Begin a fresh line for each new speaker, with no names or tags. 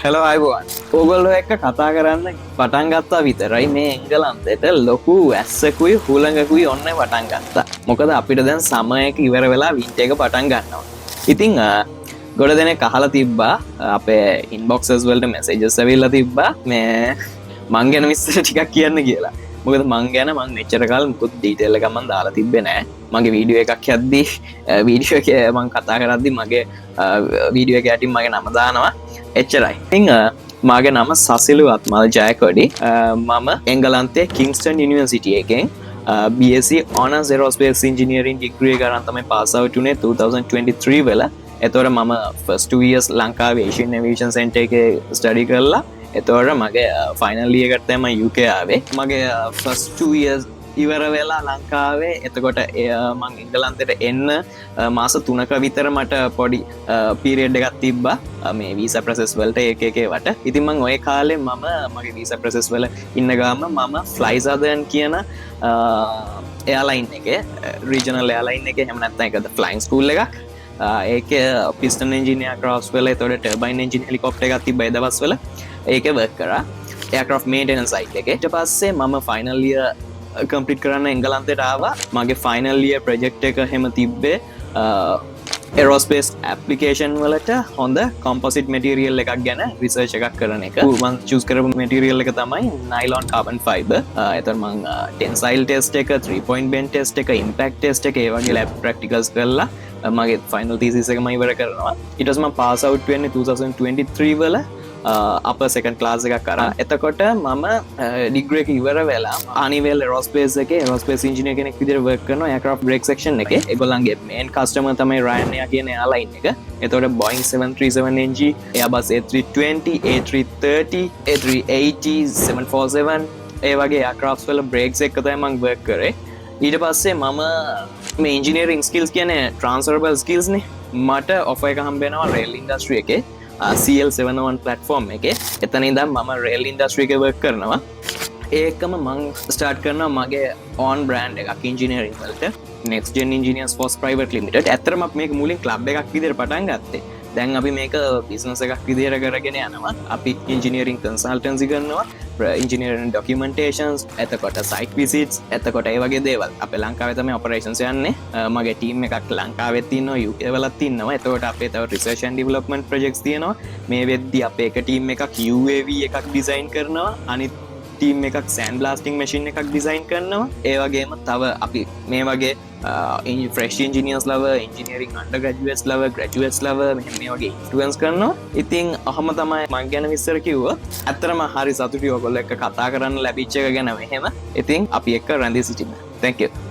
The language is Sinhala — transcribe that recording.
හෙලෝ අයිබෝන් ඕගොල්ලෝ එක්ක කතා කරන්න පටන් ගත්තා විතරයි මේ එංගලන්තෙට ලොකු ඇස්සකුයි හුළඟකුයි ඔන්න පටන් ගත්තා. මොකද අපිට දැන් සමයක ඉවර වෙලා වින්ට් එක පටන් ගන්නවා. ඉතින් ගොඩ දෙනෙක් අහලා තිබ්බා අපේ ඉන්බොක්සස් වලට මෙසේජස් ඇවිල්ලා තිබ්බා මේ මං ගැන විස්තර ටිකක් කියන්න කියලා. මොකද මං ගැන මං මෙච්චර කාල මුකුත් ඩීටේල් එකක් මං දාලා තිබ්බේ නෑ. මගේ වීඩියෝ එකක් යද්දී වීඩියෝ එක මං කතා කරද්දී මගේ වීඩියෝ එක යටින් මගේ නම දානවා. එච්චරයි. ඉතින් මගේ නම සසිලු අත්මල් ජයකොඩි. මම එංගලන්තයේ කිංස්ටන් යුනිවර්සිටි එකෙන් BSc Honours Aerospace Engineering degree එක අරන් තමයි pass out උනේ 2023 වෙල. එතකොට මම first 2 years ලංකාවේ Asian Aviation Center එකේ study කරලා එතකොට මගේ ෆයිනල් ඉයර් එකට තමයි UK ආවේ. මගේ first 2 years ඉවර වෙලා ලංකාවේ. එතකොට මං එංගලන්තයට එන්න මාස 3ක විතර මට පොඩි පීරියඩ් එකක් තිබ්බා මේ වීසා ප්‍රොසෙස් වලට ඒකේ වට. ඉතින් මං ওই කාලේ මම මගේ වීසා ප්‍රොසෙස් වල ඉන්න ගාම මම Fly Southern කියන එයාලයින් එකේ රීජනල් එයාලයින් එකේ එහෙම නැත්නම් ඒකද ෆ්ලයින් ස්කූල් එකක්. ඒක පිස්ටන් එන්ජිනියර් ක්‍රාෆ්ට්ස් වල එතකොට ටර්බයින් එන්ජින් හෙලිකොප්ටර් එකක් තිබ්බා ඒ දවස්වල. ඒකේ වර්ක් කරා එයාක්‍රාෆ්ට් මේන්ටනන්ස් සයිට් එකේ. ඊට පස්සේ මම ෆයිනල් ඉයර් කම්ප්ලීට් කරන්න එංගලන්තයට ආවා. මගේ ෆයිනල් ඉයර් ප්‍රොජෙක්ට් එක හැම තිබ්බේ එරෝස්පේස් ඇප්ලිකේෂන් වලට හොඳ කොම්පොසිට් මැටීරියල් එකක් ගැන රිසර්ච් එකක් කරන එක. මම චූස් කරපු මැටීරියල් එක තමයි නයිලොන් කාබන් ෆයිබර්. එතකොට මම ටෙන්සයිල් ටෙස්ට් එක, 3 point bend ටෙස්ට් එක, ඉම්පැක්ට් ටෙස්ට් එක ඒ වගේ ලැබ් ප්‍රැක්ටිකල්ස් කරලා මගේ ෆයිනල් තීසිස් එක මම ඉවර කරනවා. ඊට පස්සේ මම පාස් අවුට් වෙන්නේ 2023 වල අප සෙකන්ඩ් ක්ලාස් එකක් කරා. එතකොට මම ඩිග්‍රී එක ඉවර වෙලා අනිවැල් එරෝස්පේස් එකේ එරෝස්පේස් ඉන්ජිනියර් කෙනෙක් විදිහට වර්ක් කරනවා එයාක්‍රාෆ්ට් බ්‍රේක් සෙක්ෂන් එකේ. ඒගොල්ලන්ගේ මේන් කස්ටමර් තමයි Ryanair කියන එයාලයින් එක. එතකොට Boeing 737NG, Airbus A320, A330, A380, 747 ඒ වගේ එයාක්‍රාෆ්ට්ස් වල බ්‍රේක්ස් එක තමයි මම වර්ක් කරේ. ඊට පස්සේ මම මේ ඉන්ජිනියරිං ස්කිල්ස් කියන්නේ ට්‍රාන්ස්ෆරබල් ස්කිල්ස් නේ. මට ඔෆර් එක හම්බ වෙනවා රේල් ඉන්ඩස්ට්‍රි එකේ CL701 platform එකේ. එතන ඉඳන් මම රේල් ඉන්ඩස්ට්‍රි එකේ වර්ක් කරනවා. ඒකම මං ස්ටාර්ට් කරනවා මගේ ඕන් බ්‍රෑන්ඩ් එකක් ඉන්ජිනියරිං වලට. Next Gen Engineers Force Private Limited. ඇත්තටම අපි මේක මුලින් ක්ලබ් එකක් විදිහට පටන් ගත්තේ. දැන් අපි මේක බිස්නස් එකක් විදිහට කරගෙන යනවා. අපි ඉන්ජිනියරිං කන්සල්ටන්සි කරනවා, ඉන්ජිනියරිං ඩොකියුමන්ටේෂන්ස්, එතකොට සයිට් විසිට්ස්, එතකොට ඒ වගේ දේවල්. අපේ ලංකාවේ තමයි ඔපරේෂන්ස් යන්නේ. මගේ ටීම් එකක් ලංකාවෙත් ඉන්නවා, UK වලත් ඉන්නවා. එතකොට අපේ තව රිසර්ච් ඇන්ඩ් ඩෙවලොප්මන්ට් ප්‍රොජෙක්ට්ස් තියෙනවා. මේ වෙද්දි අපේ එක ටීම් එකක් UAV එකක් ඩිසයින් කරනවා. අනිත් ටීම් එකක් සෑන්ඩ් බ්ලාස්ටිං මැෂින් එකක් ඩිසයින් කරනවා. ඒ වගේම තව අපි මේ වගේ ෆ්‍රෙෂ් ඉන්ජිනියර්ස් ලව, ඉන්ජිනියරිං අන්ඩර්ග්‍රැජුවේට්ස් ලව, ග්‍රැජුවේට්ස් ලව මෙහෙම මේ වගේ ඉන්ෆ්ලුවන්ස් කරනවා. ඉතින් අහම තමයි මං ගැන විස්තර කිව්වොත් ඇත්තටම හරි සතුටුයි ඔයගොල්ලෝ එක්ක කතා කරන්න ලැබිච්ච එක ගැන මෙහෙම. ඉතින් අපි එක්ක රැඳී සිටින්න. Thank you.